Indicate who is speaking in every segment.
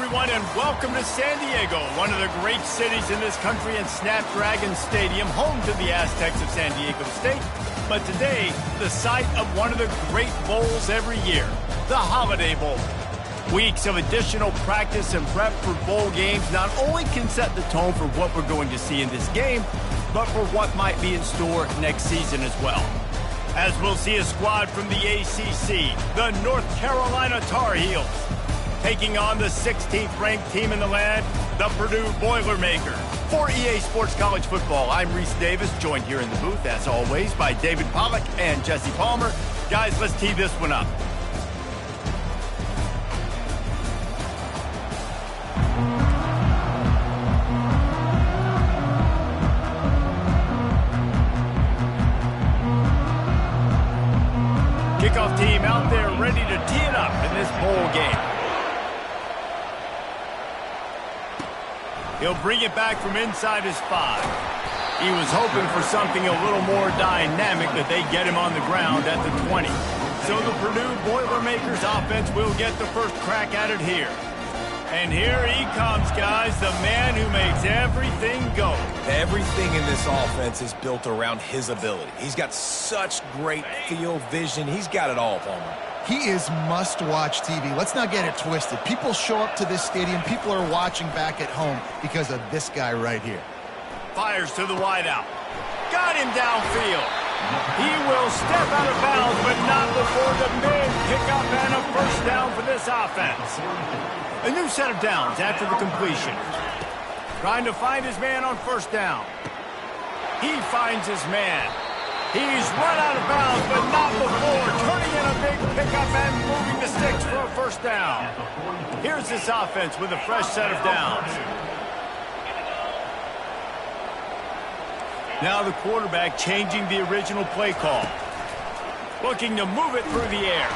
Speaker 1: everyone, and welcome to San Diego, one of the great cities in this country, and Snapdragon Stadium, home to the Aztecs of San Diego State. But today, the site of one of the great bowls every year, the Holiday Bowl. Weeks of additional practice and prep for bowl games not only can set the tone for what we're going to see in this game, but for what might be in store next season as well. As we'll see a squad from the ACC, the North Carolina Tar Heels, taking on the 16th-ranked team in the land, the Purdue Boilermakers. For EA Sports College Football, I'm Reese Davis, joined here in the booth, as always, by David Pollack and Jesse Palmer. Guys, let's tee this one up. Kickoff team out there ready to tee it up in this bowl game. He'll bring it back from inside his 5. He was hoping for something a little more dynamic, that they get him on the ground at the 20. So the Purdue Boilermakers offense will get the first crack at it here. And here he comes, guys, the man who makes everything go.
Speaker 2: Everything in this offense is built around his ability. He's got such great field vision. He's got it all, Palmer.
Speaker 3: He is must-watch TV. Let's not get it twisted. People show up to this stadium. People are watching back at home because of this guy right here.
Speaker 1: Fires to the wideout. Got him downfield. He will step out of bounds, but not before the mid-pickup and a first down for this offense. A new set of downs after the completion. Trying to find his man on first down. He finds his man. He's run out of bounds, but not before turning in a big pickup and moving the sticks for a first down. Here's this offense with a fresh set of downs. Now the quarterback changing the original play call. Looking to move it through the air.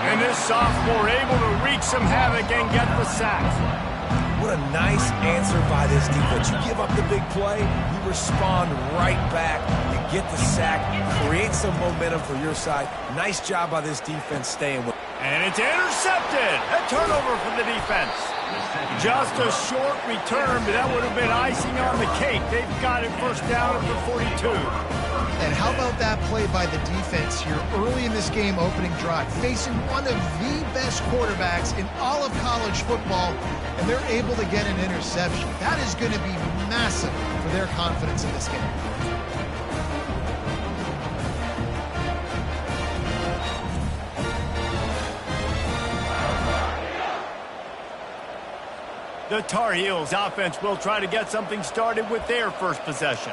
Speaker 1: And this sophomore able to wreak some havoc and get the sack.
Speaker 2: What a nice answer by this defense. You give up the big play, you respond right back, you get the sack, create some momentum for your side. Nice job by this defense staying with it.
Speaker 1: And it's intercepted. A turnover for the defense. Just a short return, but that would have been icing on the cake. They've got it first down at the 42.
Speaker 3: And how about that play by the defense here early in this game opening drive, facing one of the best quarterbacks in all of college football, and they're able to get an interception. That is going to be massive for their confidence in this game.
Speaker 1: The Tar Heels offense will try to get something started with their first possession.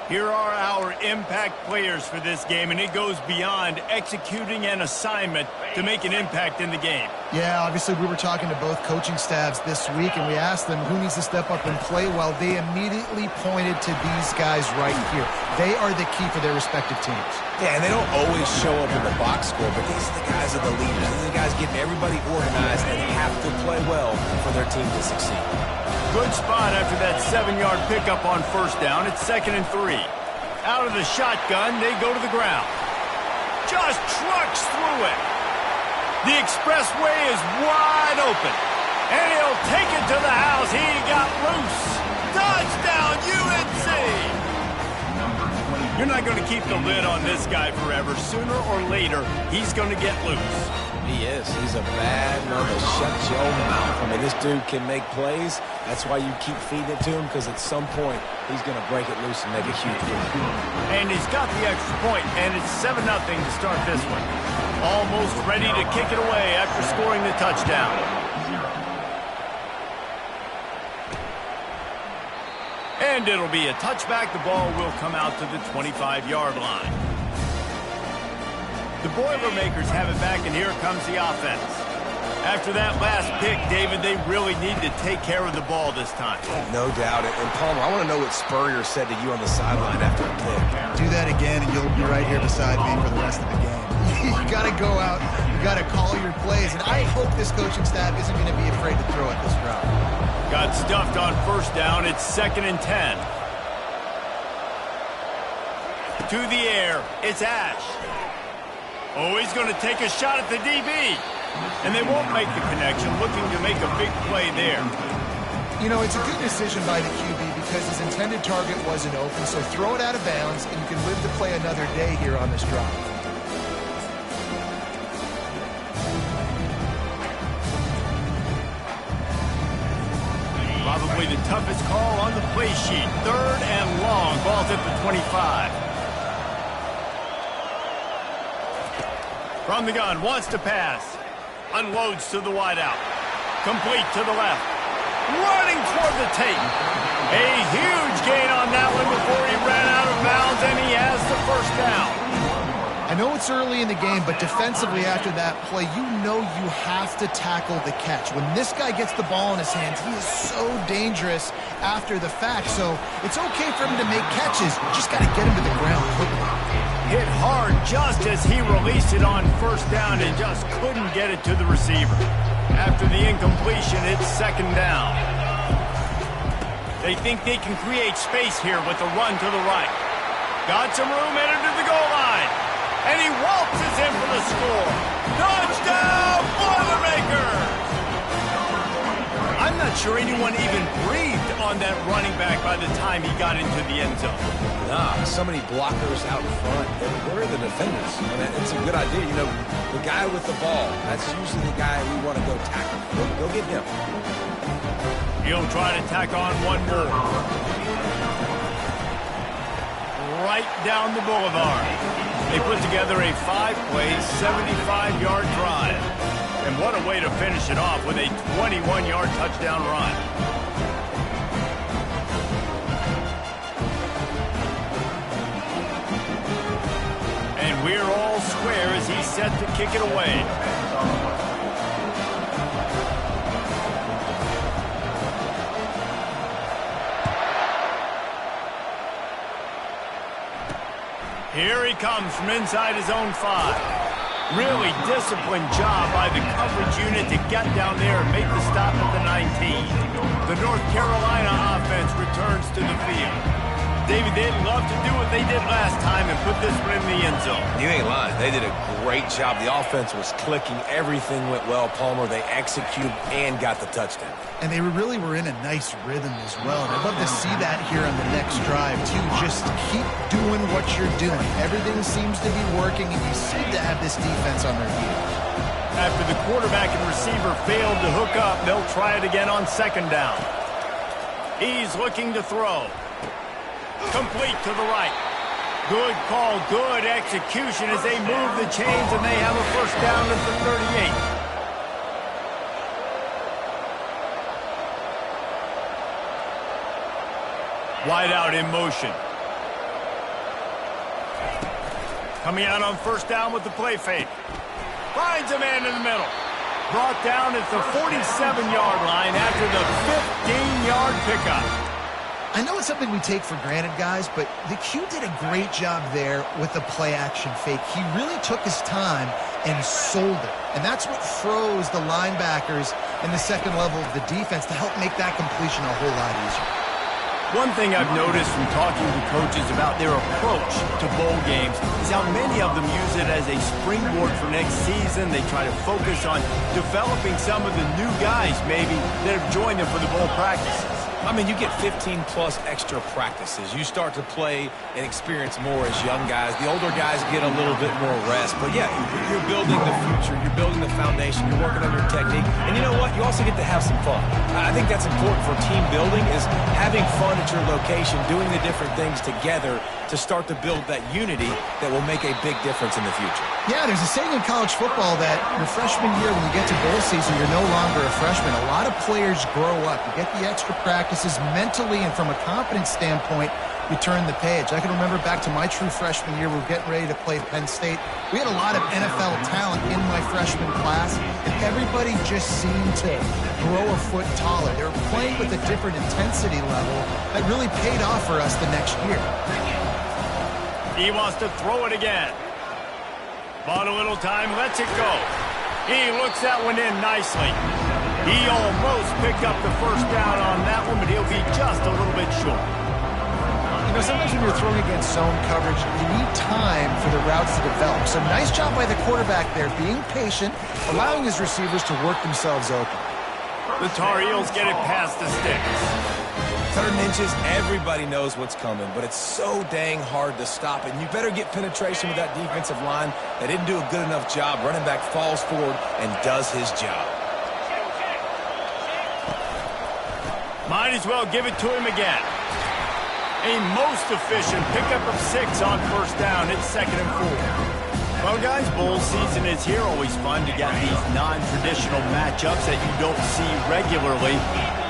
Speaker 1: Here are our impact players for this game, and it goes beyond executing an assignment to make an impact in the game.
Speaker 3: Yeah, obviously we were talking to both coaching staffs this week, and we asked them who needs to step up and play well. They immediately pointed to these guys right here. They are the key for their respective teams.
Speaker 2: Yeah, and they don't always show up in the box score, but these are the guys that are the leaders. These are the guys getting everybody organized and have to play well for their team to succeed.
Speaker 1: Good spot after that 7-yard pickup on first down. It's 2nd and 3. Out of the shotgun, they go to the ground. Just trucks through it. The expressway is wide open. And he'll take it to the house. He got loose. Touchdown, UNC! You're not going to keep the lid on this guy forever. Sooner or later, he's going to get loose.
Speaker 2: He is. He's a bad one to shut your mouth. I mean, this dude can make plays. That's why you keep feeding it to him, because at some point, he's going to break it loose and make a huge play.
Speaker 1: And he's got the extra point, and it's 7-0 to start this one. Almost ready to kick it away after scoring the touchdown. And it'll be a touchback. The ball will come out to the 25-yard line. The Boilermakers have it back, and here comes the offense. After that last pick, David, they really need to take care of the ball this time.
Speaker 2: No doubt. And Palmer, I want to know what Spurrier said to you on the sideline after a pick.
Speaker 3: Do that again, and you'll be right here beside me for the rest of the game. You got to go out. You got to call your plays, and I hope this coaching staff isn't going to be afraid to throw it this route.
Speaker 1: Got stuffed on first down. It's 2nd and 10. To the air. It's Ash. Oh, he's going to take a shot at the DB. And they won't make the connection, looking to make a big play there.
Speaker 3: You know, it's a good decision by the QB because his intended target wasn't open, so throw it out of bounds, and you can live to play another day here on this drive.
Speaker 1: Probably the toughest call on the play sheet. 3rd and long. Ball's at the 25. From the gun, wants to pass. Unloads to the wideout. Complete to the left. Running toward the tape. A huge gain on that one before he ran out of bounds, and he has the first down.
Speaker 3: I know it's early in the game, but defensively after that play, you know you have to tackle the catch. When this guy gets the ball in his hands, he is so dangerous after the fact. So it's okay for him to make catches. You just got to get him to the ground quickly.
Speaker 1: Hit hard just as he released it on first down and just couldn't get it to the receiver. After the incompletion, it's 2nd down. They think they can create space here with the run to the right. Got some room, headed to the goal line. And he waltzes in for the score. Touchdown, Boilermakers! I'm not sure anyone even breathed on that running back by the time he got into the end zone.
Speaker 2: Nah, so many blockers out front. Where are the defenders? I mean, it's a good idea. You know, the guy with the ball, that's usually the guy we want to go tackle. Go get him.
Speaker 1: He'll try to tack on one more. Right down the boulevard. They put together a 5-play, 75-yard drive. And what a way to finish it off with a 21-yard touchdown run. And we're all square as he's set to kick it away. Here he comes from inside his own 5. Really disciplined job by the coverage unit to get down there and make the stop at the 19. The North Carolina offense returns to the field. David, they'd love to do what they did last time and put this one in the end zone.
Speaker 2: You ain't lying. They did a great job. The offense was clicking. Everything went well, Palmer. They executed and got the touchdown.
Speaker 3: And they really were in a nice rhythm as well. And I'd love to see that here on the next drive, too. Just keep doing what you're doing. Everything seems to be working, and you seem to have this defense on their heels.
Speaker 1: After the quarterback and receiver failed to hook up, they'll try it again on 2nd down. He's looking to throw. Complete to the right. Good call, good execution as they move the chains, and they have a first down at the 38. Wide out in motion. Coming out on first down with the play fake. Finds a man in the middle. Brought down at the 47-yard line after the 15-yard pickup.
Speaker 3: I know it's something we take for granted, guys, but the Q did a great job there with the play-action fake. He really took his time and sold it. And that's what froze the linebackers in the second level of the defense to help make that completion a whole lot easier.
Speaker 1: One thing I've noticed from talking to coaches about their approach to bowl games is how many of them use it as a springboard for next season. They try to focus on developing some of the new guys, maybe, that have joined them for the bowl practices.
Speaker 2: I mean, you get 15-plus extra practices. You start to play and experience more as young guys. The older guys get a little bit more rest. But, yeah, you're building the future. You're building the foundation. You're working on your technique. And you know what? You also get to have some fun. I think that's important for team building is having fun at your location, doing the different things together to start to build that unity that will make a big difference in the future.
Speaker 3: Yeah, there's a saying in college football that your freshman year, when you get to bowl season, you're no longer a freshman. A lot of players grow up. You get the extra practices mentally, and from a confidence standpoint, you turn the page. I can remember back to my true freshman year, we were getting ready to play Penn State. We had a lot of NFL talent in my freshman class, and everybody just seemed to grow a foot taller. They were playing with a different intensity level that really paid off for us the next year.
Speaker 1: He wants to throw it again. Bought a little time, lets it go. He looks that one in nicely. He almost picked up the first down on that one, but he'll be just a little bit short.
Speaker 3: You know, sometimes when you're throwing against zone coverage, you need time for the routes to develop. So nice job by the quarterback there, being patient, allowing his receivers to work themselves open.
Speaker 1: The Tar Heels get it past the sticks.
Speaker 2: 3rd and inches, everybody knows what's coming, but it's so dang hard to stop it. And you better get penetration with that defensive line. They didn't do a good enough job. Running back falls forward and does his job.
Speaker 1: Might as well give it to him again. A most efficient pickup of 6 on 1st down. It's 2nd and 4. Well, guys, bowl season is here. Always fun to get these non-traditional matchups that you don't see regularly.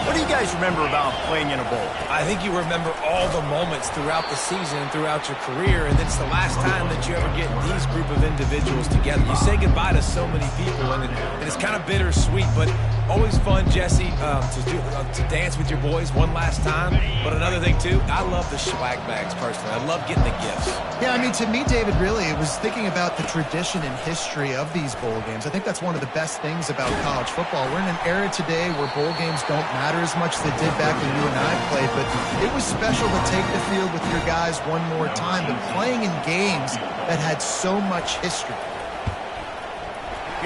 Speaker 1: What do you guys remember about playing in a bowl?
Speaker 2: I think you remember all the moments throughout the season and throughout your career, and it's the last time that you ever get these group of individuals together. You say goodbye to so many people, and it's kind of bittersweet, but always fun, Jesse, to dance with your boys one last time. But another thing, too, I love the swag bags, personally. I love getting the gifts.
Speaker 3: Yeah, I mean, to me, David, really, it was thinking about the tradition and history of these bowl games. I think that's one of the best things about college football. We're in an era today where bowl games don't matter as much as they did back when you and I played, but it was special to take the field with your guys one more time, but playing in games that had so much history.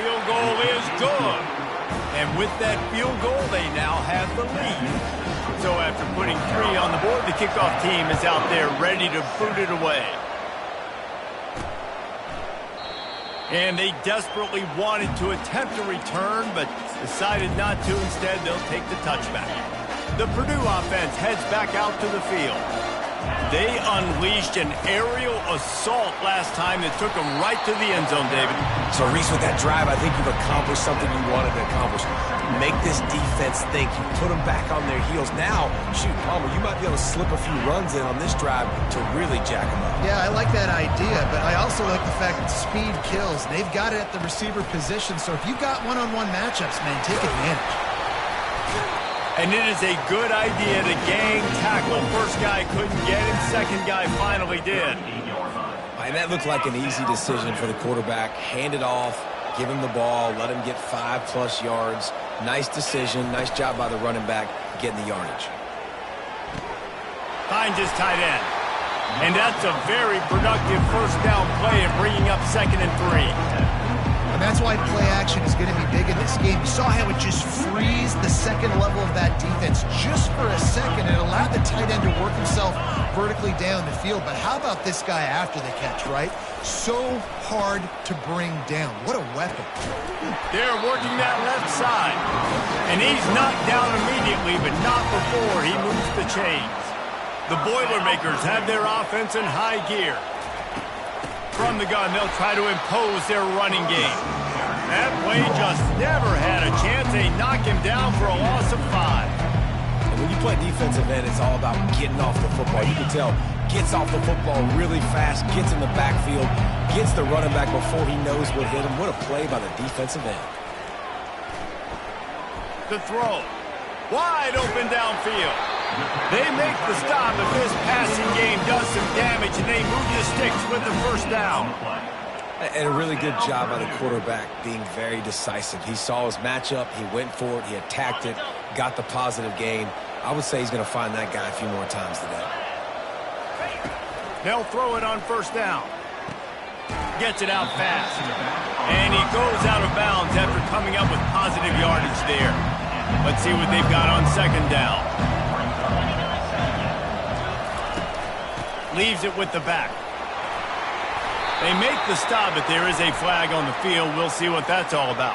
Speaker 1: Field goal is good. And with that field goal, they now have the lead. So after putting 3 on the board, the kickoff team is out there ready to boot it away. And they desperately wanted to attempt a return, but decided not to. Instead, they'll take the touchback. The Purdue offense heads back out to the field. They unleashed an aerial assault last time that took them right to the end zone, David.
Speaker 2: So, Reese, with that drive, I think you've accomplished something you wanted to accomplish. Make this defense think. You put them back on their heels. Now, shoot, Palmer, you might be able to slip a few runs in on this drive to really jack them up.
Speaker 3: Yeah, I like that idea, but I also like the fact that speed kills. They've got it at the receiver position, so if you've got one-on-one matchups, man, take advantage.
Speaker 1: And it is a good idea to gang tackle. First guy couldn't get it, second guy finally did.
Speaker 2: And that looked like an easy decision for the quarterback. Hand it off, give him the ball, let him get 5+ yards. Nice decision, nice job by the running back getting the yardage.
Speaker 1: Finds his tight end. And that's a very productive 1st down play and bringing up 2nd and 3.
Speaker 3: And that's why play action is going to be big in this game. You saw how it just frees the second level of that defense just for a second. It allowed the tight end to work himself vertically down the field. But how about this guy after the catch, right? So hard to bring down. What a weapon.
Speaker 1: They're working that left side. And he's knocked down immediately, but not before he moves the chains. The Boilermakers have their offense in high gear. From the gun, they'll try to impose their running game. That play just never had a chance. They knock him down for a loss of 5.
Speaker 2: And when you play defensive end, it's all about getting off the football. You can tell, gets off the football really fast, gets in the backfield, gets the running back before he knows what hit him. What a play by the defensive end.
Speaker 1: The throw. Wide open downfield. They make the stop, but this passing game does some damage, and they move the sticks with the 1st down.
Speaker 2: And a really good job by the quarterback being very decisive. He saw his matchup, he went for it, he attacked it, got the positive gain. I would say he's going to find that guy a few more times today.
Speaker 1: They'll throw it on 1st down. Gets it out fast. And he goes out of bounds after coming up with positive yardage there. Let's see what they've got on 2nd down. Leaves it with the back. They make the stop, but there is a flag on the field. We'll see what that's all about.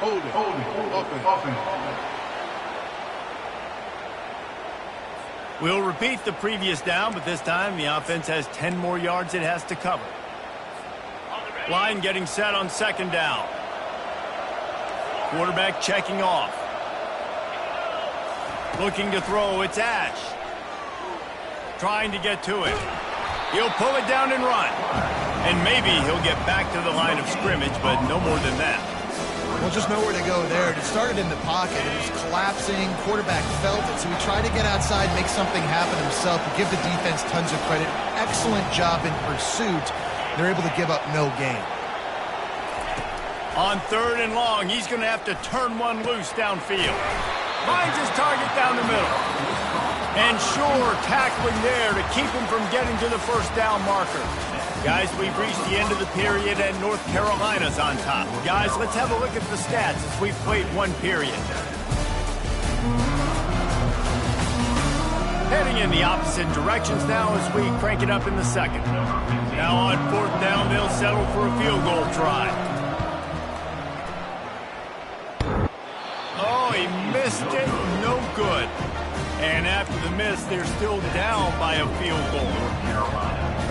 Speaker 4: Hold it. Open.
Speaker 1: We'll repeat the previous down, but this time the offense has 10 more yards it has to cover. Line getting set on 2nd down. Quarterback checking off. Looking to throw, it's Ash. Trying to get to it. He'll pull it down and run. And maybe he'll get back to the line of scrimmage, but no more than that.
Speaker 3: Well, just nowhere to go there. It started in the pocket. It was collapsing. Quarterback felt it, so he tried to get outside, make something happen himself. Give the defense tons of credit. Excellent job in pursuit. They're able to give up no gain.
Speaker 1: On 3rd and long, he's going to have to turn one loose downfield. Finds his target down the middle. And sure, tackling there to keep him from getting to the first down marker. Guys, we've reached the end of the period, and North Carolina's on top. Guys, let's have a look at the stats as we've played one period. Heading in the opposite directions now as we crank it up in the second. Now on fourth down, they'll settle for a field goal try. Oh, he missed it. No good. And after the miss, they're still down by a field goal.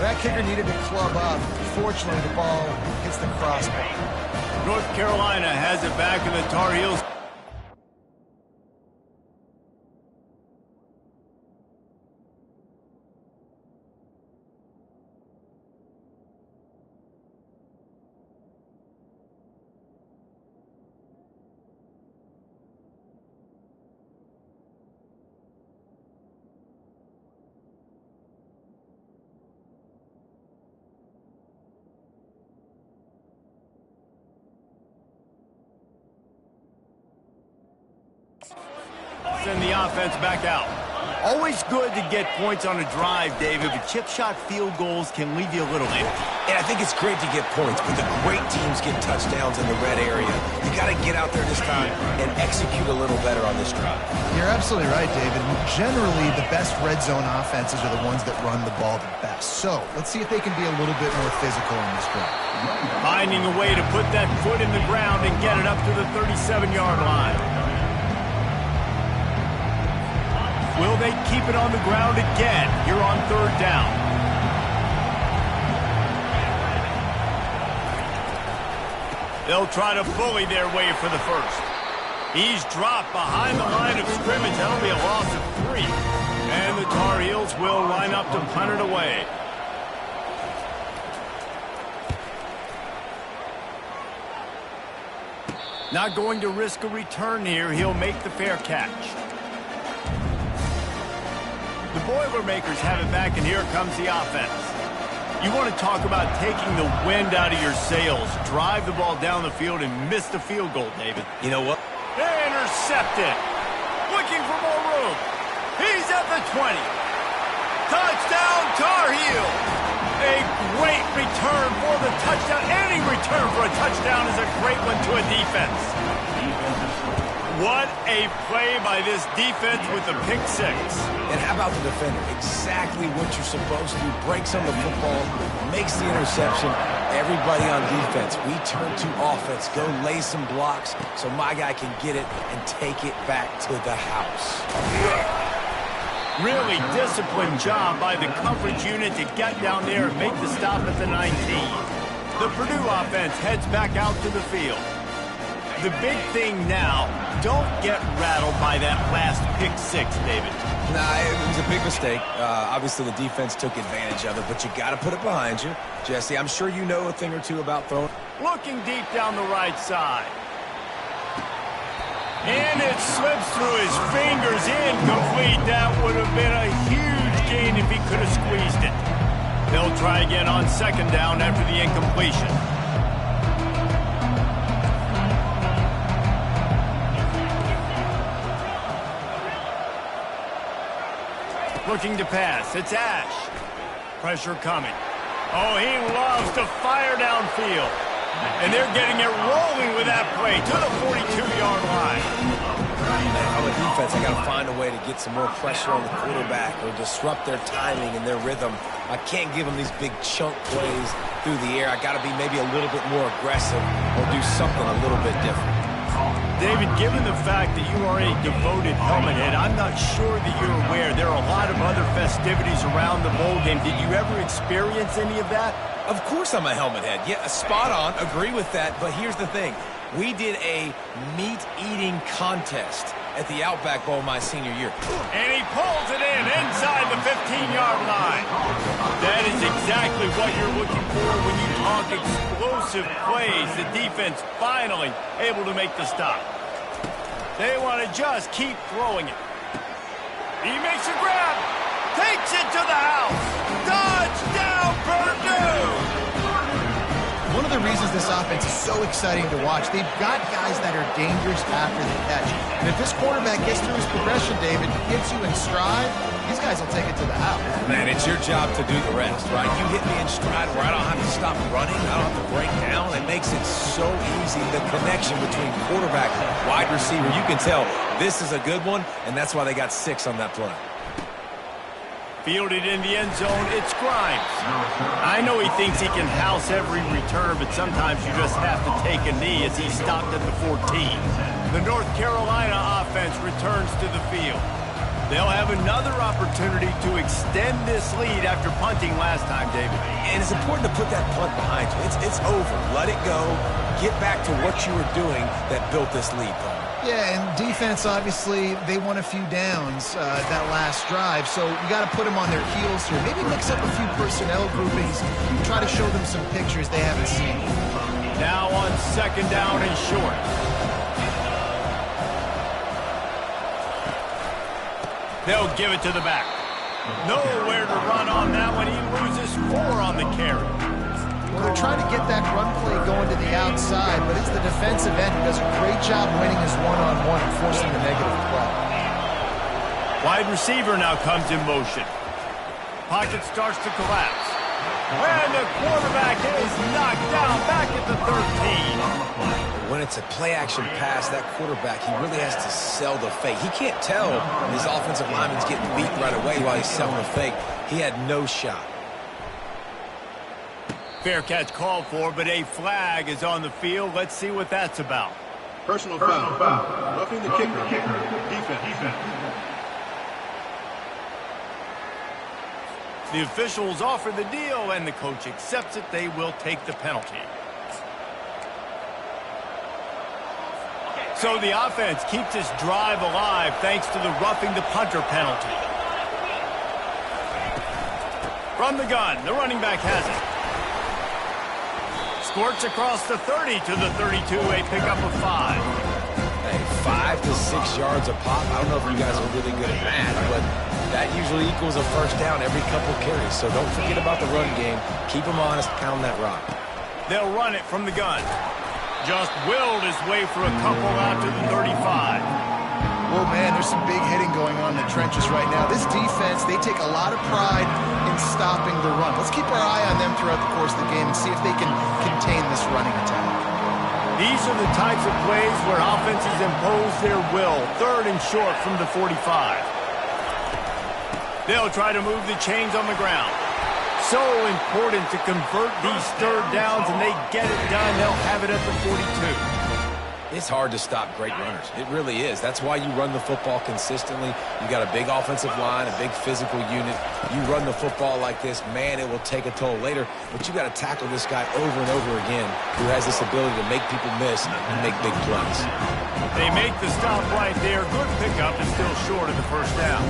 Speaker 3: That kicker needed to club up. Fortunately, the ball hits the crossbar.
Speaker 1: North Carolina has it back in the Tar Heels. Send the offense back out. Always good to get points on a drive, David, but chip shot field goals can leave you a little empty.
Speaker 2: And I think it's great to get points, but the great teams get touchdowns in the red area. You got to get out there this time and execute a little better on this drive.
Speaker 3: You're absolutely right, David. Generally, the best red zone offenses are the ones that run the ball the best. So let's see if they can be a little bit more physical in this drive.
Speaker 1: Finding a way to put that foot in the ground and get it up to the 37-yard line. Will they keep it on the ground again here on third down? They'll try to bully their way for the first. He's dropped behind the line of scrimmage. That'll be a loss of 3. And the Tar Heels will line up to punt it away. Not going to risk a return here. He'll make the fair catch. The Boilermakers have it back, and here comes the offense. You want to talk about taking the wind out of your sails. Drive the ball down the field and miss the field goal, David.
Speaker 2: You know what?
Speaker 1: They intercept it. Looking for more room. He's at the 20. Touchdown, Tar Heel. A great return for the touchdown. Any return for a touchdown is a great one to a defense. What a play by this defense with the pick 6.
Speaker 2: And how about the defender? Exactly what you're supposed to do. Breaks on the football, makes the interception. Everybody on defense, we turn to offense. Go lay some blocks so my guy can get it and take it back to the house.
Speaker 1: Really disciplined job by the coverage unit to get down there and make the stop at the 19. The Purdue offense heads back out to the field. The big thing now, don't get rattled by that last pick 6, David.
Speaker 2: Nah, it was a big mistake. Obviously, the defense took advantage of it, but you got to put it behind you. Jesse, I'm sure you know a thing or two about throwing.
Speaker 1: Looking deep down the right side. And it slips through his fingers, incomplete. That would have been a huge gain if he could have squeezed it. They'll try again on second down after the incompletion. Looking to pass. It's Ash. Pressure coming. Oh, he loves to fire downfield. And they're getting it rolling with that play to the 42-yard line.
Speaker 2: On the defense, I got to find a way to get some more pressure on the quarterback or disrupt their timing and their rhythm. I can't give them these big chunk plays through the air. I got to be maybe a little bit more aggressive or do something a little bit different.
Speaker 1: David, given the fact that you are a devoted helmet head, I'm not sure that you're aware there are a lot of other festivities around the bowl game. Did you ever experience any of that?
Speaker 2: Of course I'm a helmet head. Yeah, spot on. Agree with that. But here's the thing. We did a meat-eating contest at the Outback Bowl my senior year.
Speaker 1: And he pulls it in inside the 15-yard line. That is exactly what you're looking for when you talk explosive plays. The defense finally able to make the stop. They want to just keep throwing it. He makes a grab. Takes it to the house. Touchdown, Purdue!
Speaker 3: One of the reasons this offense is so exciting to watch, they've got guys that are dangerous after the catch. And if this quarterback gets through his progression, David, gets you in stride, these guys will take it to the house.
Speaker 2: Man, it's your job to do the rest, right? You hit me in stride where I don't have to stop running. I don't have to break down. It makes it so easy. The connection between quarterback and wide receiver, you can tell this is a good one, and that's why they got 6 on that play.
Speaker 1: Fielded in the end zone, it's Grimes. I know he thinks he can house every return, but sometimes you just have to take a knee as he stopped at the 14. The North Carolina offense returns to the field. They'll have another opportunity to extend this lead after punting last time, David.
Speaker 2: And it's important to put that punt behind you. It's over. Let it go. Get back to what you were doing that built this lead, Paul.
Speaker 3: Yeah, and defense, obviously, they won a few downs that last drive, so you got to put them on their heels here. Maybe mix up a few personnel groupings, try to show them some pictures they haven't seen.
Speaker 1: Now on 2nd down and short. They'll give it to the back. Nowhere to run on that one. He loses 4 on the carry.
Speaker 3: Well, they're trying to get that run play going to the outside, but it's the defensive end who does a great job winning his one-on-one and forcing the negative play.
Speaker 1: Wide receiver now comes in motion. Pocket starts to collapse. And the quarterback is knocked down back at the 13.
Speaker 2: When it's a play-action pass, that quarterback, he really has to sell the fake. He can't tell his offensive lineman's getting beat right away while he's selling the fake. He had no shot.
Speaker 1: Fair catch called for, but a flag is on the field. Let's see what that's about.
Speaker 4: Personal foul. Roughing the kicker. Defense.
Speaker 1: The officials offer the deal, and the coach accepts it. They will take the penalty. So the offense keeps this drive alive thanks to the roughing the punter penalty. From the gun, the running back has it. Squirts across the 30 to the 32, a pickup of 5.
Speaker 2: Hey, 5 to 6 yards a pop. I don't know if you guys are really good at math, but that usually equals a first down every couple carries. So don't forget about the run game. Keep them honest, pound that rock.
Speaker 1: They'll run it from the gun. Just willed his way for a couple out to the 35.
Speaker 3: Oh, man, there's some big hitting going on in the trenches right now. This defense, they take a lot of pride in stopping the run. Let's keep our eye on them throughout the course of the game and see if they can contain this running attack.
Speaker 1: These are the types of plays where offenses impose their will. 3rd and short from the 45. They'll try to move the chains on the ground. So important to convert these 3rd downs, and they get it done. They'll have it at the 42.
Speaker 2: It's hard to stop great runners. It really is. That's why you run the football consistently. You got a big offensive line, a big physical unit. You run the football like this, man, it will take a toll later. But you got to tackle this guy over and over again who has this ability to make people miss and make big plays.
Speaker 1: They make the stop right there. Good pickup is still short of the first down.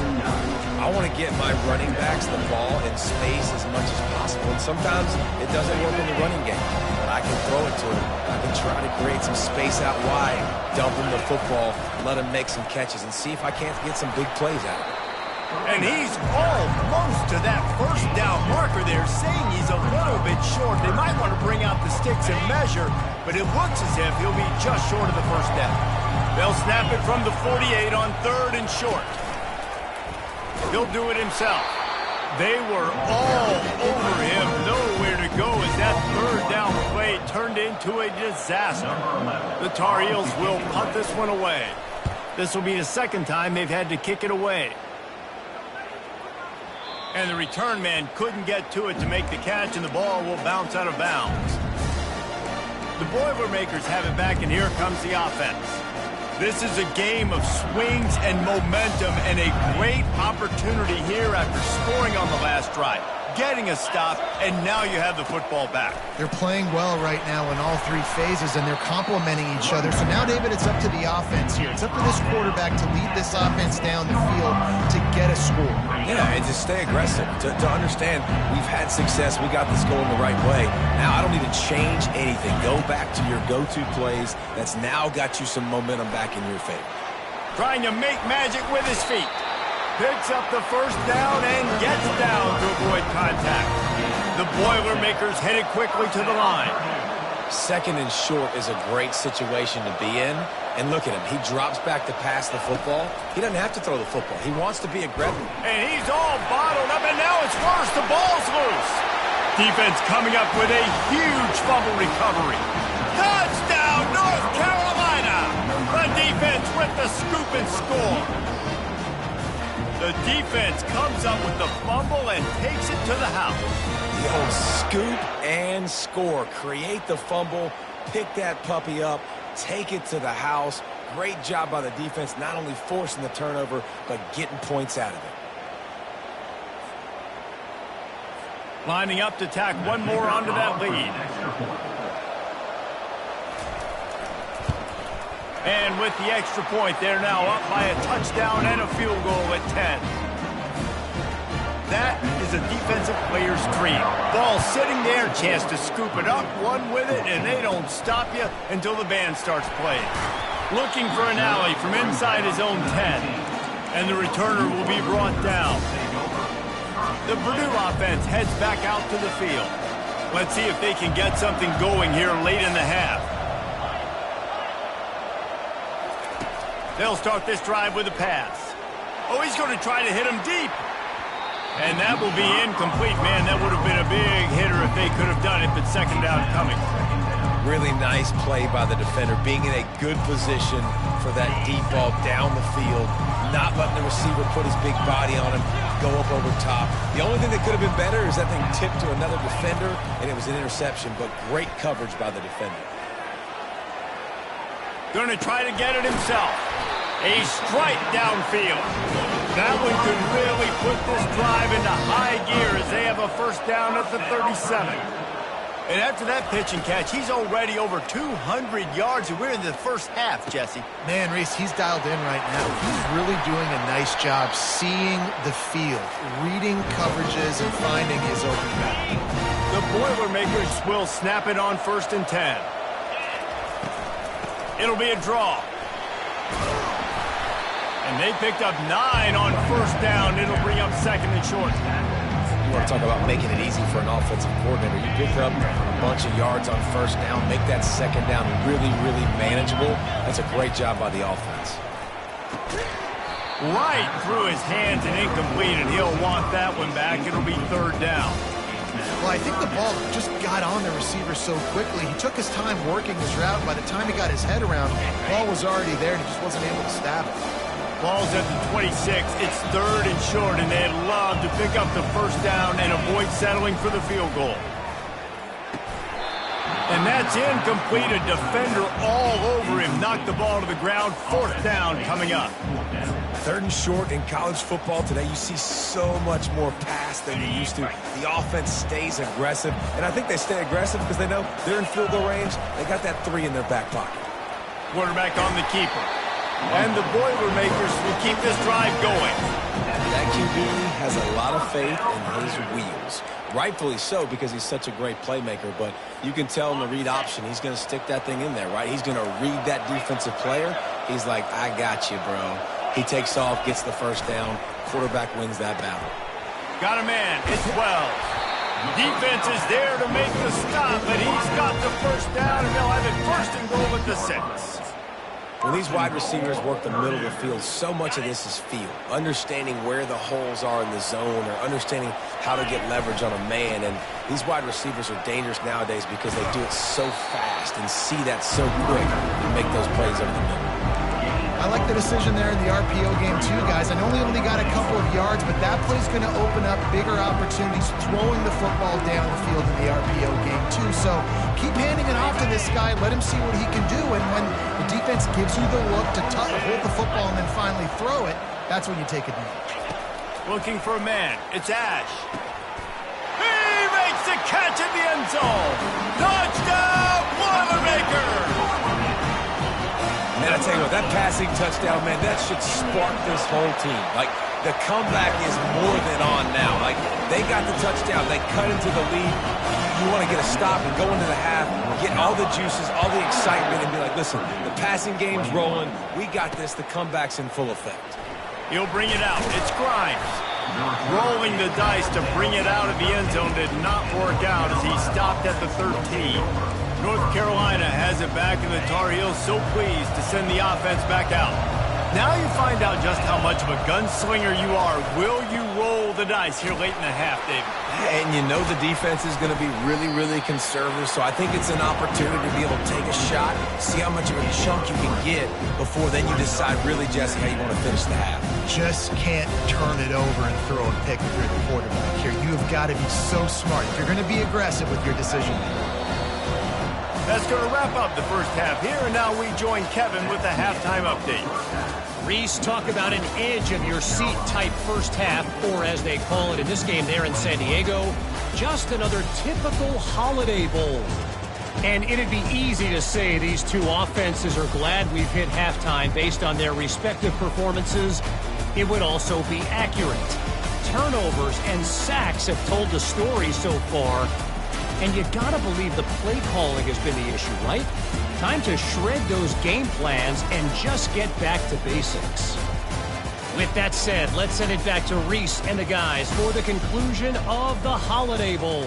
Speaker 2: I want to get my running backs the ball in space as much as possible. And sometimes it doesn't work in the running game. But I can throw it to him. I can try to create some space out wide, dump him the football, let him make some catches, and see if I can't get some big plays out of it.
Speaker 1: And he's almost to that first down marker there, saying he's a little bit short. They might want to bring out the sticks and measure, but it looks as if he'll be just short of the first down. They'll snap it from the 48 on 3rd and short. He'll do it himself. They were all over him, nowhere to go as that 3rd down play turned into a disaster. The Tar Heels will punt this one away. This will be the 2nd time they've had to kick it away. And the return man couldn't get to it to make the catch, and the ball will bounce out of bounds. The Boilermakers have it back, and here comes the offense. This is a game of swings and momentum, and a great opportunity here after scoring on the last drive, getting a stop, and now you have the football back.
Speaker 3: They're playing well right now in all 3 phases, and they're complementing each other. So now, David, it's up to the offense here. It's up to this quarterback to lead this offense down the field to get a score.
Speaker 2: Yeah, and to stay aggressive, to understand we've had success, we got this going the right way. Now I don't need to change anything. Go back to your go-to plays. That's now got you some momentum back in your favor.
Speaker 1: Trying to make magic with his feet. Picks up the first down and gets down to avoid contact. The Boilermakers headed quickly to the line.
Speaker 2: Second and short is a great situation to be in. And look at him. He drops back to pass the football. He doesn't have to throw the football. He wants to be aggressive.
Speaker 1: And he's all bottled up, and now it's worse. The ball's loose. Defense coming up with a huge fumble recovery. Touchdown, North Carolina! The defense with the scoop and score. The defense comes up with the fumble and takes it to the house.
Speaker 2: The old scoop and score. Create the fumble, pick that puppy up, take it to the house. Great job by the defense, not only forcing the turnover, but getting points out of it.
Speaker 1: Lining up to tack one more onto that lead. And with the extra point, they're now up by a touchdown and a field goal at 10. That is a defensive player's dream. Ball sitting there, chance to scoop it up, run with it, and they don't stop you until the band starts playing. Looking for an alley from inside his own 10. And the returner will be brought down. The Purdue offense heads back out to the field. Let's see if they can get something going here late in the half. They'll start this drive with a pass. Oh, he's going to try to hit him deep. And that will be incomplete. Man, that would have been a big hitter if they could have done it, but second down coming.
Speaker 2: Really nice play by the defender, being in a good position for that deep ball down the field, not letting the receiver put his big body on him, go up over top. The only thing that could have been better is that thing tipped to another defender, and it was an interception, but great coverage by the defender.
Speaker 1: Going to try to get it himself. A strike downfield. That one could really put this drive into high gear as they have a first down at the 37. And after that pitch and catch, he's already over 200 yards, and we're in the first half, Jesse.
Speaker 3: Man, Reese, he's dialed in right now. He's really doing a nice job seeing the field, reading coverages, and finding his open back.
Speaker 1: The Boilermakers will snap it on 1st and 10. It'll be a draw. And they picked up 9 on first down. It'll bring up 2nd and short.
Speaker 2: You want to talk about making it easy for an offensive coordinator. You pick up a bunch of yards on first down, make that second down really, really manageable. That's a great job by the offense.
Speaker 1: Right through his hands and incomplete, and he'll want that one back. It'll be 3rd down.
Speaker 3: Well, I think the ball just got on the receiver so quickly. He took his time working his route. By the time he got his head around, the ball was already there, and he just wasn't able to stab it.
Speaker 1: Ball's at the 26. It's 3rd and short, and they'd love to pick up the first down and avoid settling for the field goal. And that's incomplete. A defender all over him. Knocked the ball to the ground. 4th down coming up.
Speaker 2: 3rd and short in college football today. You see so much more pass than you used to. The offense stays aggressive, and I think they stay aggressive because they know they're in field goal range. They got that 3 in their back pocket.
Speaker 1: Quarterback on the keeper. And the Boilermakers will keep this drive going.
Speaker 2: That QB has a lot of faith in his wheels. Rightfully so, because he's such a great playmaker, but you can tell in the read option, he's going to stick that thing in there, right? He's going to read that defensive player. He's like, I got you, bro. He takes off, gets the first down. Quarterback wins that battle.
Speaker 1: Got a man. It's 12. Defense is there to make the stop, but he's got the first down, and they'll have it 1st and goal at the 6.
Speaker 2: When these wide receivers work the middle of the field, so much of this is feel. Understanding where the holes are in the zone, or understanding how to get leverage on a man. And these wide receivers are dangerous nowadays because they do it so fast and see that so quick and make those plays over the middle.
Speaker 3: I like the decision there in the RPO game too, guys. I know he only got a couple of yards, but that play's going to open up bigger opportunities throwing the football down the field in the RPO game too. So keep handing it off to this guy. Let him see what he can do. And when the defense gives you the look to hold the football and then finally throw it, that's when you take advantage.
Speaker 1: Looking for a man. It's Ash. He makes the catch in the end zone. Touchdown, Boilermakers!
Speaker 2: Man, I tell you what, that passing touchdown, man, that should spark this whole team. Like, the comeback is more than on now. Like, they got the touchdown. They cut into the lead. You want to get a stop and go into the half, get all the juices, all the excitement, and be like, listen, the passing game's rolling. We got this. The comeback's in full effect.
Speaker 1: He'll bring it out. It's Grimes. Rolling the dice to bring it out of the end zone did not work out as he stopped at the 13. North Carolina has it back, and the Tar Heels so pleased to send the offense back out. Now you find out just how much of a gunslinger you are. Will you roll the dice here late in the half, David?
Speaker 2: And you know the defense is going to be really, really conservative, so I think it's an opportunity to be able to take a shot, see how much of a chunk you can get before then you decide really, Jesse, how you want to finish the half.
Speaker 3: Just can't turn it over and throw a pick if you're the quarterback here. You have got to be so smart if you're going to be aggressive with your decision making.
Speaker 1: That's going to wrap up the first half here, and now we join Kevin with the halftime update.
Speaker 5: Reese, talk about an edge-of-your-seat type first half, or as they call it in this game there in San Diego, just another typical Holiday Bowl. And it'd be easy to say these two offenses are glad we've hit halftime based on their respective performances. It would also be accurate. Turnovers and sacks have told the story so far. And you gotta believe the play calling has been the issue, right? Time to shred those game plans and just get back to basics. With that said, let's send it back to Reese and the guys for the conclusion of the Holiday Bowl.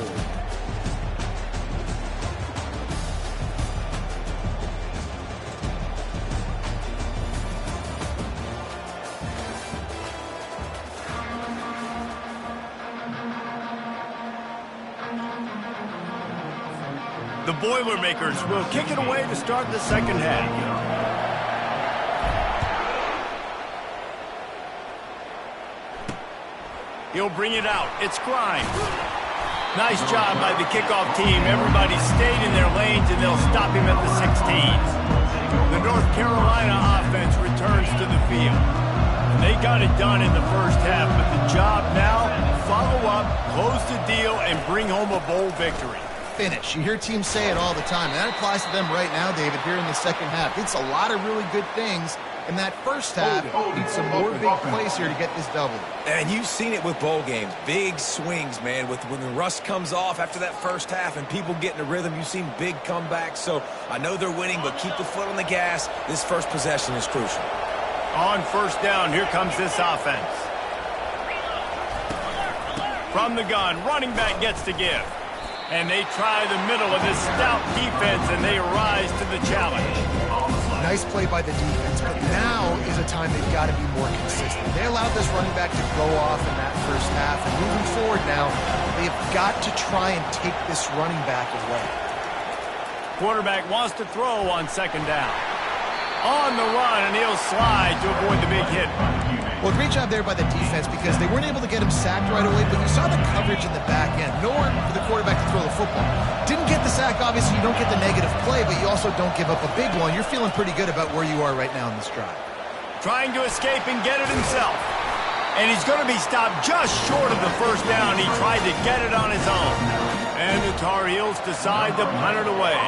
Speaker 1: The Boilermakers will kick it away to start the second half. He'll bring it out. It's Grimes. Nice job by the kickoff team. Everybody stayed in their lanes, and they'll stop him at the 16s. The North Carolina offense returns to the field. They got it done in the first half, but the job now, follow up, close the deal, and bring home a bowl victory.
Speaker 3: Finish. You hear teams say it all the time, and that applies to them right now, David, here in the second half. It's a lot of really good things in that first half. Need some more big plays here to get this double.
Speaker 2: And you've seen it with bowl games. Big swings, man. When the rust comes off after that first half and people get in a rhythm, you've seen big comebacks. So I know they're winning, but keep the foot on the gas. This first possession is crucial.
Speaker 1: On first down, here comes this offense. From the gun, running back gets to give. And they try the middle of this stout defense, and they rise to the challenge.
Speaker 3: Nice play by the defense, but now is a time they've got to be more consistent. They allowed this running back to go off in that first half, and moving forward now, they've got to try and take this running back away.
Speaker 1: Quarterback wants to throw on second down. On the run, and he'll slide to avoid the big hit.
Speaker 3: Well, great job there by the defense because they weren't able to get him sacked right away, but you saw the coverage in the back end. Nowhere for the quarterback to throw the football. Didn't get the sack, obviously you don't get the negative play, but you also don't give up a big one. You're feeling pretty good about where you are right now in this drive.
Speaker 1: Trying to escape and get it himself. And he's going to be stopped just short of the first down. He tried to get it on his own. And the Tar Heels decide to punt it away.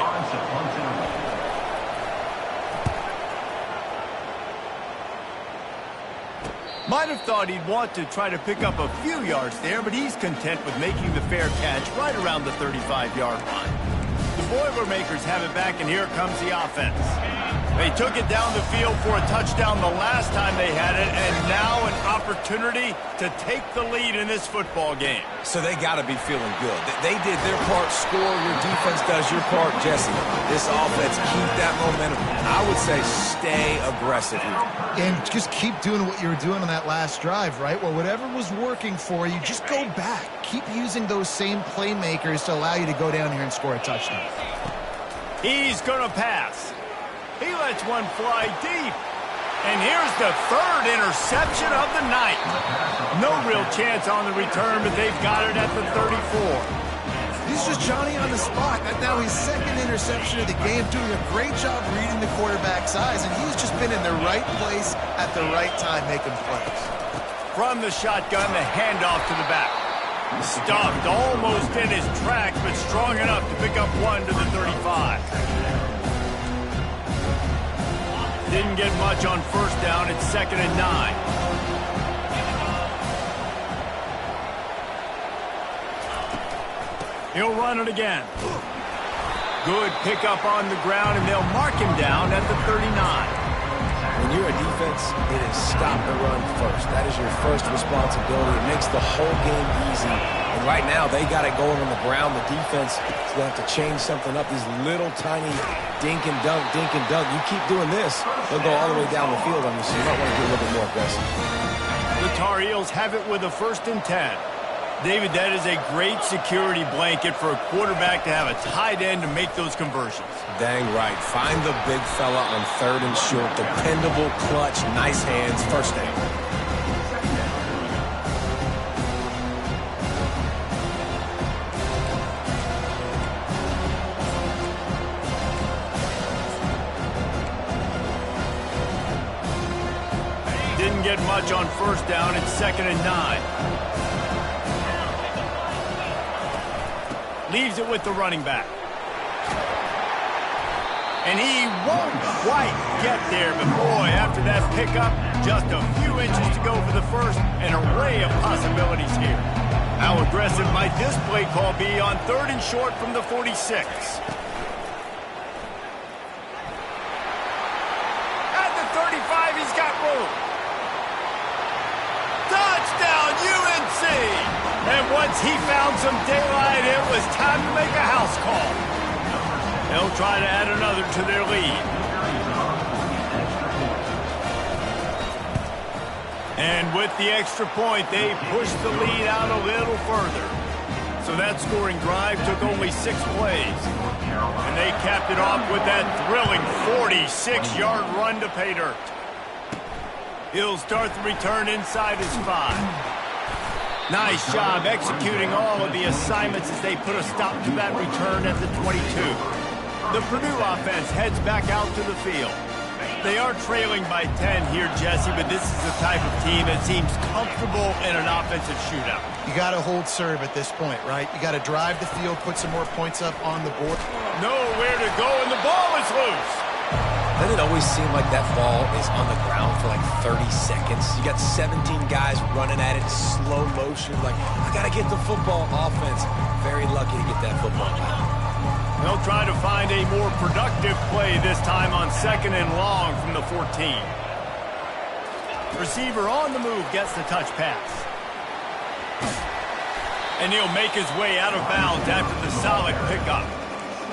Speaker 1: Might have thought he'd want to try to pick up a few yards there, but he's content with making the fair catch right around the 35-yard line. The Boilermakers have it back, and here comes the offense. They took it down the field for a touchdown the last time they had it, and now an opportunity to take the lead in this football game.
Speaker 2: So they got to be feeling good. They did their part, score. Your defense does your part, Jesse. This offense, keep that momentum. I would say stay aggressive here.
Speaker 3: And just keep doing what you were doing on that last drive, right? Well, whatever was working for you, just go back. Keep using those same playmakers to allow you to go down here and score a touchdown.
Speaker 1: He's going to pass. He lets one fly deep. And here's the third interception of the night. No real chance on the return, but they've got it at the 34.
Speaker 3: He's just Johnny on the spot. And now his second interception of the game, doing a great job reading the quarterback's eyes, and he's just been in the right place at the right time making plays.
Speaker 1: From the shotgun, the handoff to the back. Stuffed almost in his tracks, but strong enough to pick up one to the 35. Didn't get much on first down. It's 2nd and 9. He'll run it again. Good pickup on the ground, and they'll mark him down at the 39.
Speaker 2: When you're a defense, it is stop the run first. That is your first responsibility. It makes the whole game easy. And right now, they got it going on the ground. The defense is going to have to change something up. These little tiny dink and dunk, dink and dunk. You keep doing this, they'll go all the way down the field on you, so you might want to get a little bit more aggressive.
Speaker 1: The Tar Heels have it with a 1st and 10. David, that is a great security blanket for a quarterback to have a tight end to make those conversions.
Speaker 2: Dang right. Find the big fella on 3rd and short. Dependable, clutch, nice hands, first down.
Speaker 1: Didn't get much on 1st down. It's 2nd and 9. Leaves it with the running back. And he won't quite get there, but boy, after that pickup, just a few inches to go for the first, an array of possibilities here. How aggressive might this play call be on 3rd and short from the 46? At the 35, he's got room. Touchdown, UNC! And once he found some daylight, it was time to make a house call. They'll try to add another to their lead. And with the extra point, they pushed the lead out a little further. So that scoring drive took only 6 plays. And they capped it off with that thrilling 46-yard run to pay dirt. He'll start the return inside his 5. Nice job executing all of the assignments as they put a stop to that return at the 22. The Purdue offense heads back out to the field. They are trailing by 10 here, Jesse, but this is the type of team that seems comfortable in an offensive shootout.
Speaker 3: You got to hold serve at this point, right? You got to drive the field, put some more points up on the board.
Speaker 1: Nowhere to go, and the ball is loose.
Speaker 2: Doesn't it always seem like that ball is on the ground for like 30 seconds? You got 17 guys running at it, slow motion. Like, I got to get the football. Offense, very lucky to get that football back.
Speaker 1: They'll try to find a more productive play this time on 2nd and long from the 14. Receiver on the move gets the touch pass. And he'll make his way out of bounds after the solid pickup.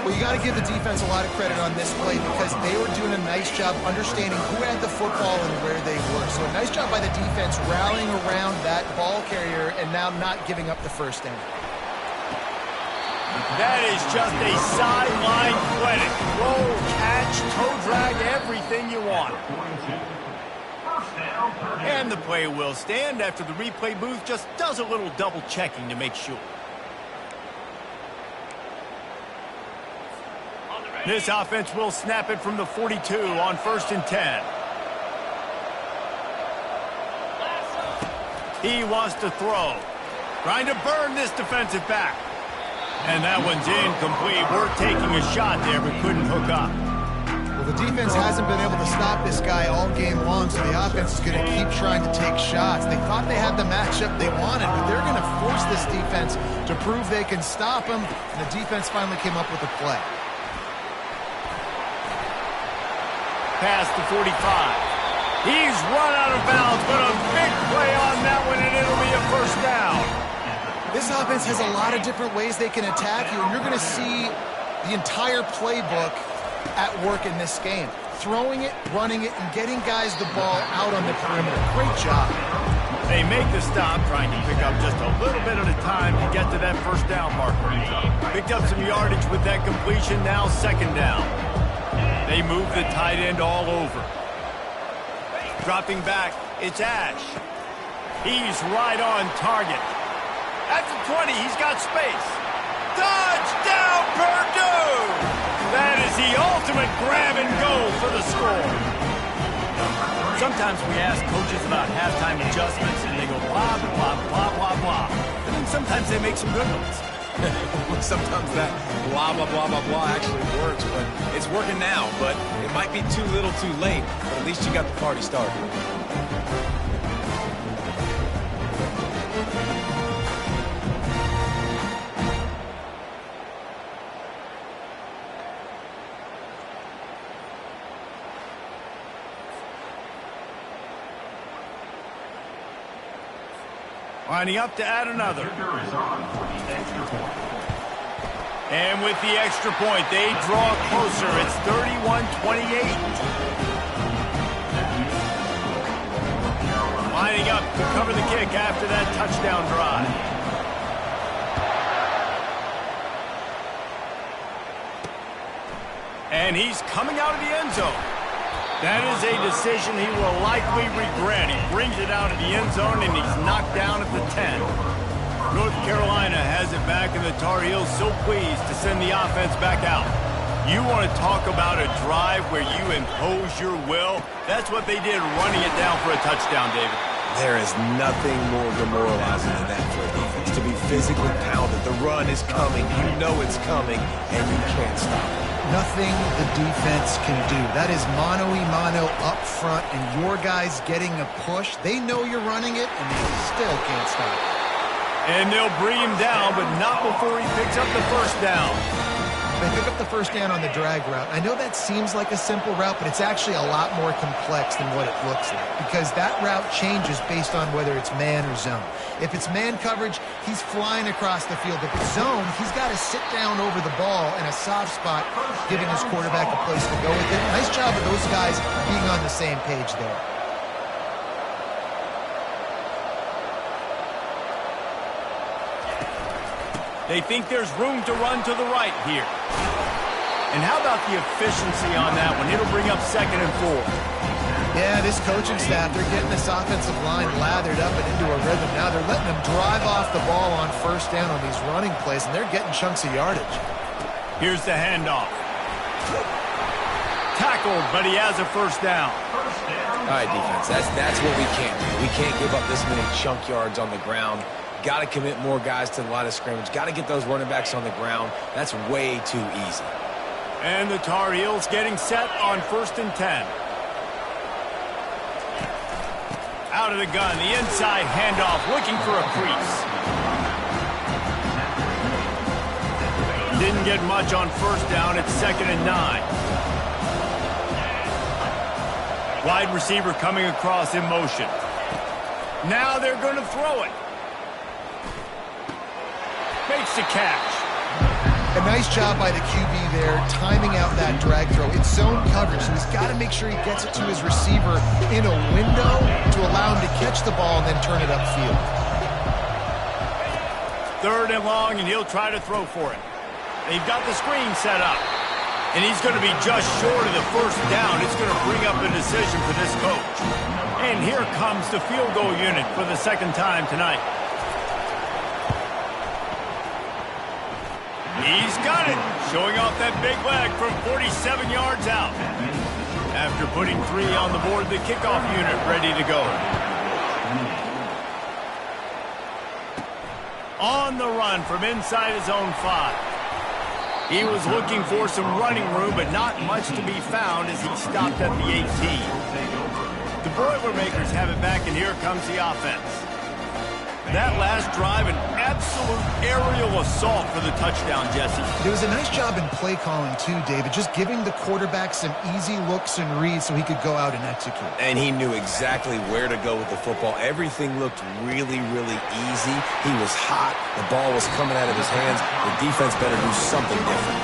Speaker 3: Well, you got to give the defense a lot of credit on this play because they were doing a nice job understanding who had the football and where they were. So a nice job by the defense rallying around that ball carrier and now not giving up the 1st down.
Speaker 1: That is just a sideline clinic. Roll, catch, toe drag, everything you want. And the play will stand after the replay booth just does a little double checking to make sure. This offense will snap it from the 42 on 1st and 10. He wants to throw. Trying to burn this defensive back. And that one's incomplete. We're taking a shot there, but couldn't hook up.
Speaker 3: Well, the defense hasn't been able to stop this guy all game long, so the offense is going to keep trying to take shots. They thought they had the matchup they wanted, but they're going to force this defense to prove they can stop him. And the defense finally came up with a play.
Speaker 1: Past the 45. He's run out of bounds, but a big play on that one, and it'll be a 1st down.
Speaker 3: This offense has a lot of different ways they can attack you, and you're going to see the entire playbook at work in this game. Throwing it, running it, and getting guys the ball out on the perimeter. Great job.
Speaker 1: They make the stop, trying to pick up just a little bit at a time to get to that 1st down marker. Picked up some yardage with that completion, now 2nd down. They move the tight end all over. Dropping back, it's Ash. He's right on target. At the 20, he's got space. Touchdown, Purdue! That is the ultimate grab and go for the score. Sometimes we ask coaches about halftime adjustments, and they go blah, blah, blah, blah, blah. And then sometimes they make some good ones.
Speaker 2: Sometimes that blah, blah, blah, blah, blah actually works, but it's working now. But it might be too little too late, but at least you got the party started.
Speaker 1: Lining up to add another.
Speaker 4: Kicker is on for the extra point.
Speaker 1: And with the extra point, they draw closer. It's 31-28. Lining up to cover the kick after that touchdown drive. And he's coming out of the end zone. That is a decision he will likely regret. He brings it out of the end zone, and he's knocked down at the 10. North Carolina has it back, and the Tar Heels so pleased to send the offense back out. You want to talk about a drive where you impose your will? That's what they did, running it down for a touchdown, David.
Speaker 2: There is nothing more demoralizing than that for a defense. To be physically pounded. The run is coming. You know it's coming, and you can't stop it.
Speaker 3: Nothing the defense can do. That is mano-a-mano up front, and your guys getting a push. They know you're running it, and they still can't stop it.
Speaker 1: And they'll bring him down, but not before he picks up the first down.
Speaker 3: They pick up the first down on the drag route. I know that seems like a simple route, but it's actually a lot more complex than what it looks like, because that route changes based on whether it's man or zone. If it's man coverage, he's flying across the field. If it's zone, he's got to sit down over the ball in a soft spot, giving his quarterback a place to go with it. Nice job of those guys being on the same page there.
Speaker 1: They think there's room to run to the right here. And how about the efficiency on that one? It'll bring up 2nd and 4.
Speaker 3: Yeah, this coaching staff, they're getting this offensive line lathered up and into a rhythm. Now they're letting them drive off the ball on first down on these running plays, and they're getting chunks of yardage.
Speaker 1: Here's the handoff. Tackled, but he has a first down.
Speaker 2: All right, defense, that's what we can't do. We can't give up this many chunk yards on the ground. Got to commit more guys to the line of scrimmage. Got to get those running backs on the ground. That's way too easy.
Speaker 1: And the Tar Heels getting set on 1st and 10. Out of the gun, the inside handoff, looking for a crease. Didn't get much on first down. It's 2nd and 9. Wide receiver coming across in motion. Now they're going to throw it. Makes the catch.
Speaker 3: A nice job by the QB there, timing out that drag throw. It's zone coverage, so he's got to make sure he gets it to his receiver in a window to allow him to catch the ball and then turn it upfield.
Speaker 1: 3rd and long, and he'll try to throw for it. They've got the screen set up, and he's going to be just short of the first down. It's going to bring up a decision for this coach. And here comes the field goal unit for the 2nd time tonight. He's got it, showing off that big leg from 47 yards out. After putting 3 on the board, the kickoff unit ready to go. On the run from inside his own 5. He was looking for some running room, but not much to be found as he stopped at the 18. The Boilermakers have it back, and here comes the offense. That last drive, an absolute aerial assault for the touchdown, Jesse.
Speaker 3: There was a nice job in play calling, too, David, just giving the quarterback some easy looks and reads so he could go out and execute.
Speaker 2: And he knew exactly where to go with the football. Everything looked really, really easy. He was hot. The ball was coming out of his hands. The defense better do something different.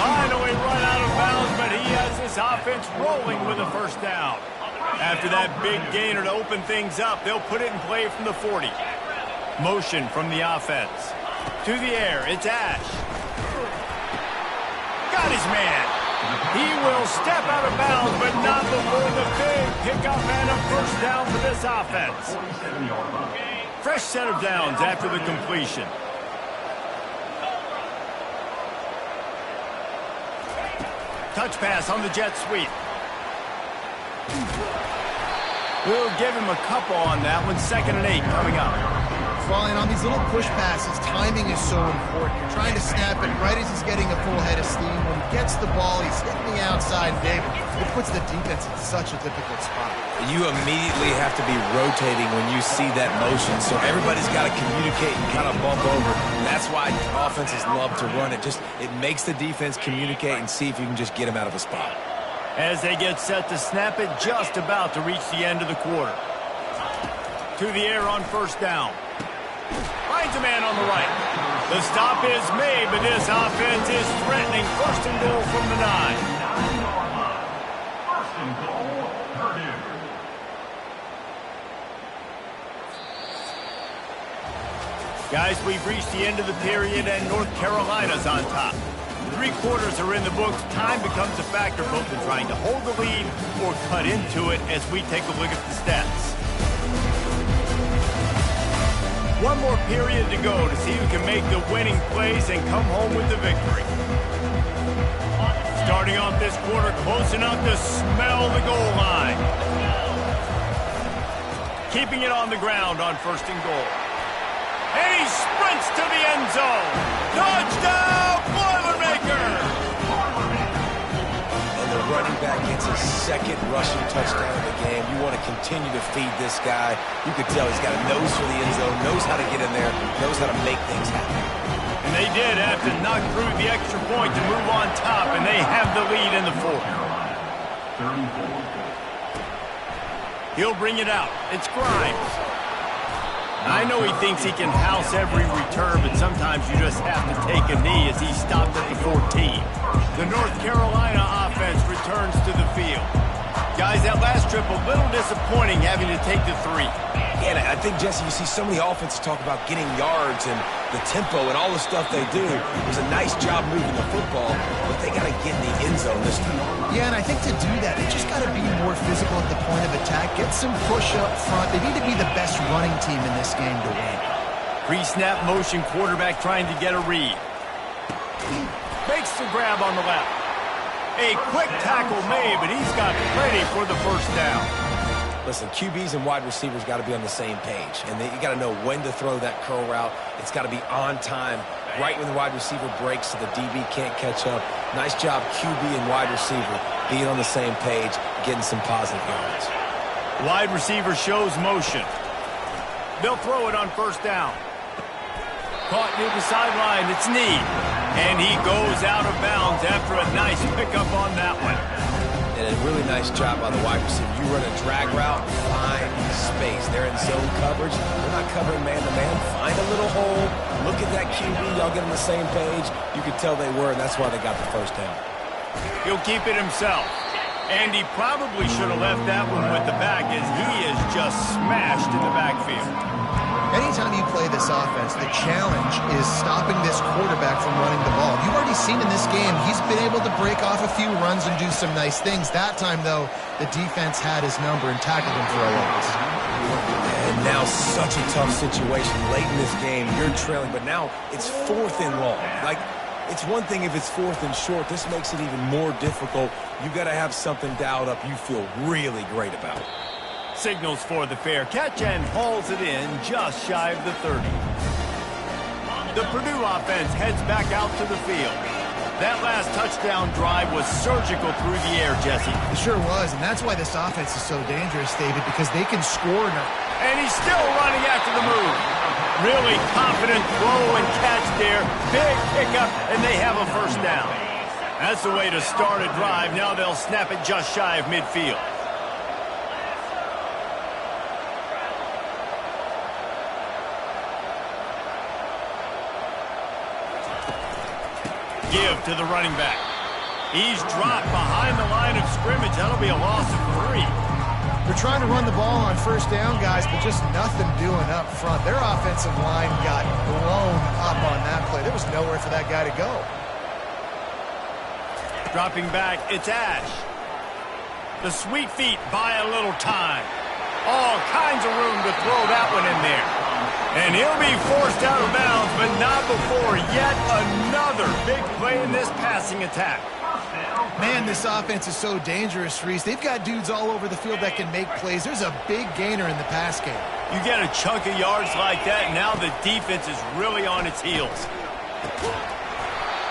Speaker 1: Finally run out of bounds, but he has his offense rolling with a first down. After that big gainer to open things up, they'll put it in play from the 40. Motion from the offense. To the air, it's Ash. Got his man. He will step out of bounds, but not before the big pickup and a first down for this offense. Fresh set of downs after the completion. Touch pass on the jet sweep. We'll give him a couple on that one. 2nd and 8 coming up.
Speaker 3: Falling on these little push passes, timing is so important. You're trying to snap it right as he's getting a full head of steam. When he gets the ball, he's hitting the outside, David. It puts the defense in such a difficult spot.
Speaker 2: You immediately have to be rotating when you see that motion, so everybody's got to communicate and kind of bump over. That's why offenses love to run it. It makes the defense communicate and see if you can just get him out of a spot.
Speaker 1: As they get set to snap it, just about to reach the end of the quarter. To the air on first down. Finds a man on the right. The stop is made, but this offense is threatening. First and goal from the 9.
Speaker 4: First and goal, Purdue.
Speaker 1: Guys, we've reached the end of the period, and North Carolina's on top. 3 quarters are in the books. Time becomes a factor, both in trying to hold the lead or cut into it as we take a look at the stats. One more period to go to see who can make the winning plays and come home with the victory. Starting off this quarter, close enough to smell the goal line. Keeping it on the ground on first and goal. And he sprints to the end zone. Touchdown, Boilermaker!
Speaker 2: And the running back gets his second rushing touchdown of the game. You want to continue to feed this guy. You can tell he's got a nose for the end zone, knows how to get in there, knows how to make things happen.
Speaker 1: And they did have to knock through the extra point to move on top, and they have the lead in the 4th. He'll bring it out. It's Grimes. I know he thinks he can house every return, but sometimes you just have to take a knee as he stopped at the 14. The North Carolina offense returns to the field. Guys, that last trip a little disappointing having to take the 3.
Speaker 2: Yeah, and I think, Jesse, you see so many offenses talk about getting yards and the tempo and all the stuff they do. It was a nice job moving the football, but they got to get in the end zone this time.
Speaker 3: Yeah, and I think to do that, they just got to be more physical at the point of attack, get some push up front. They need to be the best running team in this game to win.
Speaker 1: Pre-snap motion, quarterback trying to get a read. Makes the grab on the left. A quick tackle made, but he's got plenty for the first down.
Speaker 2: Listen, QBs and wide receivers got to be on the same page, and you got to know when to throw that curl route. It's got to be on time, right when the wide receiver breaks so the DB can't catch up. Nice job, QB and wide receiver, being on the same page, getting some positive yards.
Speaker 1: Wide receiver shows motion. They'll throw it on first down. Caught near the sideline, it's Need. And he goes out of bounds after a nice pickup on that one.
Speaker 2: And a really nice job by the wide receiver. You run a drag route, find space. They're in zone coverage. They're not covering man-to-man. Find a little hole. Look at that QB. Y'all get on the same page. You could tell they were, and that's why they got the first down.
Speaker 1: He'll keep it himself. And he probably should have left that one with the back as he is just smashed in the backfield.
Speaker 3: Anytime you play this offense, the challenge is stopping this quarterback from running the ball. You've already seen in this game, he's been able to break off a few runs and do some nice things. That time, though, the defense had his number and tackled him for a loss.
Speaker 2: And now such a tough situation. Late in this game, you're trailing, but now it's 4th and long. Like, it's one thing if it's 4th and short. This makes it even more difficult. You got to have something dialed up you feel really great about.
Speaker 1: Signals for the fair catch and hauls it in just shy of the 30. The Purdue offense heads back out to the field. That last touchdown drive was surgical through the air, Jesse.
Speaker 3: It sure was, and that's why this offense is so dangerous, David, because they can score now.
Speaker 1: And he's still running after the move. Really confident throw and catch there. Big pickup, and they have a first down. That's the way to start a drive. Now they'll snap it just shy of midfield. Give to the running back. He's dropped behind the line of scrimmage. That'll be a loss of 3.
Speaker 3: They're trying to run the ball on first down, guys, but just nothing doing up front. Their offensive line got blown up on that play. There was nowhere for that guy to go.
Speaker 1: Dropping back, it's Ash. The sweet feet buy a little time. All kinds of room to throw that one in there. And he'll be forced out of bounds, but not before yet another big play in this passing attack.
Speaker 3: Man, this offense is so dangerous, Reese. They've got dudes all over the field that can make plays. There's a big gainer in the pass game.
Speaker 1: You get a chunk of yards like that, now the defense is really on its heels.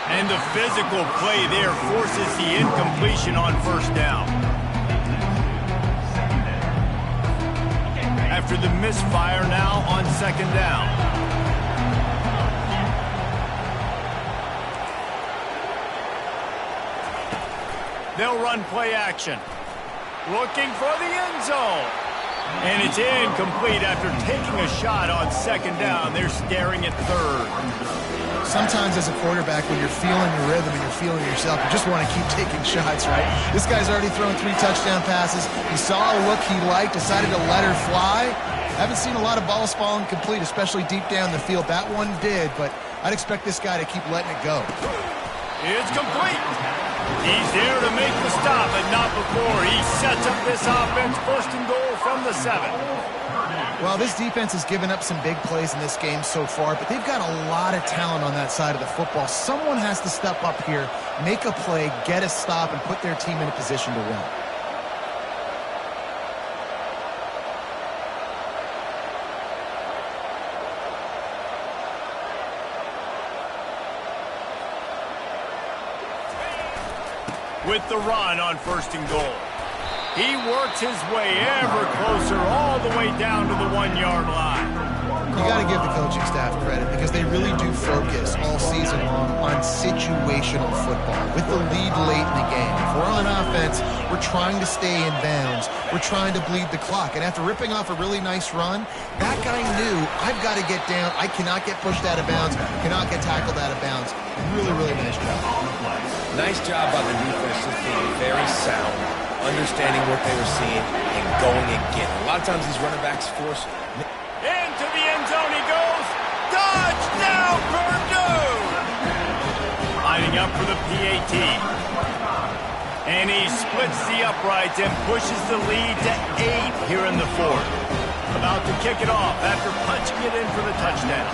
Speaker 1: And the physical play there forces the incompletion on first down. After the misfire, now on second down. They'll run play action. Looking for the end zone. And it's incomplete after taking a shot on second down. They're staring at third.
Speaker 3: Sometimes as a quarterback, when you're feeling your rhythm and you're feeling yourself, you just want to keep taking shots, right? This guy's already thrown 3 touchdown passes. He saw a look he liked, decided to let her fly. Haven't seen a lot of balls falling complete, especially deep down the field. That one did, but I'd expect this guy to keep letting it go.
Speaker 1: It's complete. He's there to make the stop, but not before. He sets up this offense, 1st and goal from the 7.
Speaker 3: Well, this defense has given up some big plays in this game so far, but they've got a lot of talent on that side of the football. Someone has to step up here, make a play, get a stop, and put their team in a position to win.
Speaker 1: With the run on 1st and goal. He works his way ever closer all the way down to the 1-yard line.
Speaker 3: You got to give the coaching staff credit because they really do focus all season long on situational football with the lead late in the game. If we're on offense, we're trying to stay in bounds. We're trying to bleed the clock. And after ripping off a really nice run, that guy knew, I've got to get down. I cannot get pushed out of bounds, cannot get tackled out of bounds. Really, really nice job.
Speaker 2: Nice job by the defense, just being very sound, understanding what they were seeing, and going and getting. A lot of times these running backs force.
Speaker 1: Into the end zone he goes. Touchdown, Purdue! Lining up for the PAT. And he splits the uprights and pushes the lead to 8 here in the 4th. About to kick it off after punching it in for the touchdown.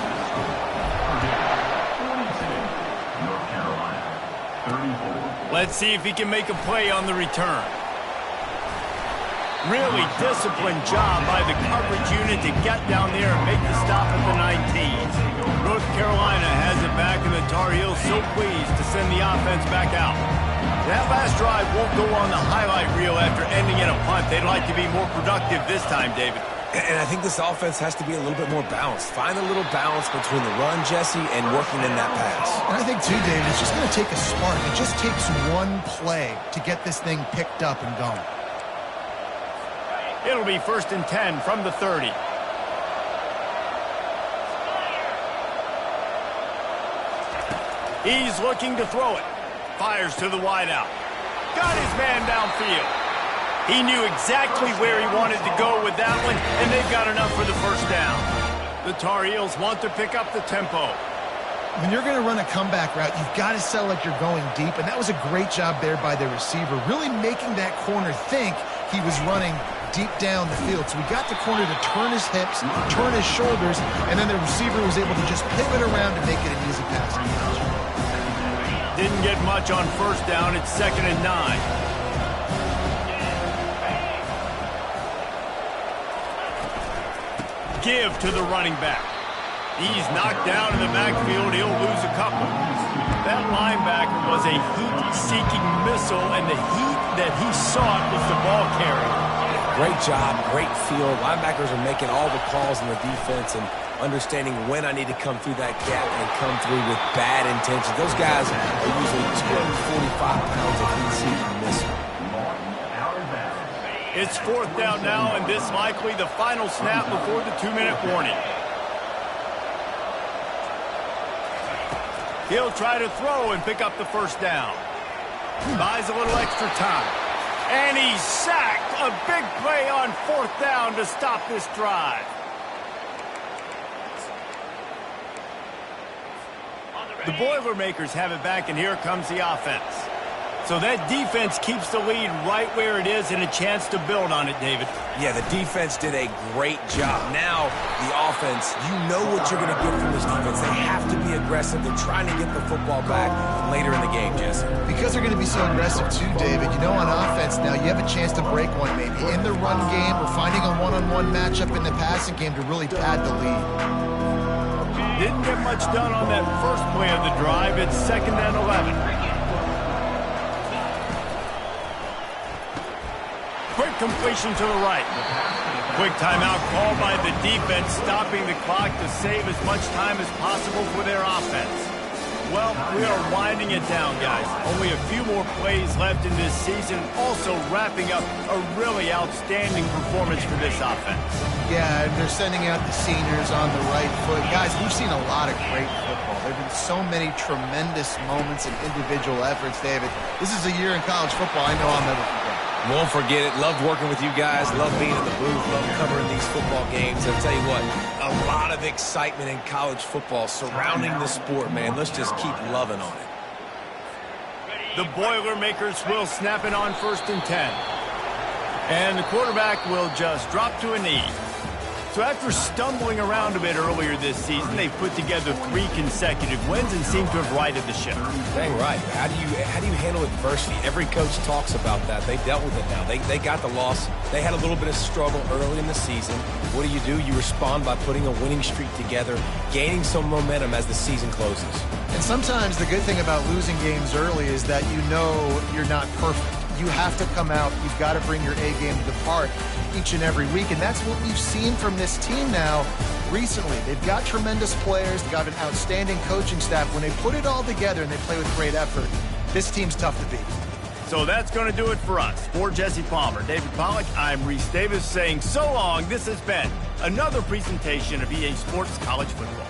Speaker 1: Let's see if he can make a play on the return. Really disciplined job by the coverage unit to get down there and make the stop at the 19. North Carolina has it back, and the Tar Heels so pleased to send the offense back out. That last drive won't go on the highlight reel after ending in a punt. They'd like to be more productive this time, David.
Speaker 2: And I think this offense has to be a little bit more balanced. Find a little balance between the run, Jesse, and working in that pass.
Speaker 3: And I think, too, David, it's just going to take a spark. It just takes one play to get this thing picked up and going.
Speaker 1: It'll be 1st and 10 from the 30. He's looking to throw it. Fires to the wideout. Got his man downfield. He knew exactly where he wanted to go with that one, and they've got enough for the 1st down. The Tar Heels want to pick up the tempo.
Speaker 3: When you're going to run a comeback route, you've got to sell like you're going deep, and that was a great job there by the receiver, really making that corner think he was running deep down the field. So we got the corner to turn his hips, turn his shoulders, and then the receiver was able to just pivot around and make it an easy pass.
Speaker 1: Didn't get much on 1st down. It's 2nd and 9. Give to the running back. He's knocked down in the backfield. He'll lose a couple. That linebacker was a heat-seeking missile, and the heat that he sought was the ball carrier.
Speaker 2: Great job, great feel. Linebackers are making all the calls in the defense and understanding when I need to come through that gap and come through with bad intentions. Those guys are usually 245 pounds of heat-seeking missile.
Speaker 1: It's 4th down now, and this likely the final snap before the 2-minute warning. He'll try to throw and pick up the 1st down. Buys a little extra time. And he's sacked. A big play on 4th down to stop this drive. The Boilermakers have it back, and here comes the offense. So that defense keeps the lead right where it is and a chance to build on it, David.
Speaker 2: Yeah, the defense did a great job. Now, the offense, you know what you're going to get from this defense. They have to be aggressive. They're trying to get the football back later in the game, Jesse.
Speaker 3: Because they're going to be so aggressive too, David, you know on offense now you have a chance to break one maybe in the run game or finding a one-on-one matchup in the passing game to really pad the lead.
Speaker 1: Didn't get much done on that first play of the drive. It's 2nd and 11. Quick completion to the right. Quick timeout called by the defense, stopping the clock to save as much time as possible for their offense. Well Well, we are winding it down, guys. Only a few more plays left in this season. Also wrapping up a really outstanding performance for this offense.
Speaker 3: Yeah, and they're sending out the seniors on the right foot. Guys, we've seen a lot of great football. There have been so many tremendous moments and individual efforts, David. This is a year in college football I know I'll never forget.
Speaker 2: Won't forget it. Loved working with you guys. Love being in the booth. Love covering these football games. I'll tell you what, a lot of excitement in college football surrounding the sport, man. Let's just keep loving on it.
Speaker 1: The Boilermakers will snap it on 1st and 10. And the quarterback will just drop to a knee. So after stumbling around a bit earlier this season, they've put together 3 consecutive wins and seem to have righted the ship.
Speaker 2: Dang right. How do you handle adversity? Every coach talks about that. They dealt with it now. They got the loss. They had a little bit of struggle early in the season. What do? You respond by putting a winning streak together, gaining some momentum as the season closes.
Speaker 3: And sometimes the good thing about losing games early is that you know you're not perfect. You have to come out. You've got to bring your A game to the park each and every week. And that's what we've seen from this team now recently. They've got tremendous players. They've got an outstanding coaching staff. When they put it all together and they play with great effort, this team's tough to beat.
Speaker 1: So that's going to do it for us. For Jesse Palmer, David Pollack, I'm Reese Davis saying so long. This has been another presentation of EA Sports College Football.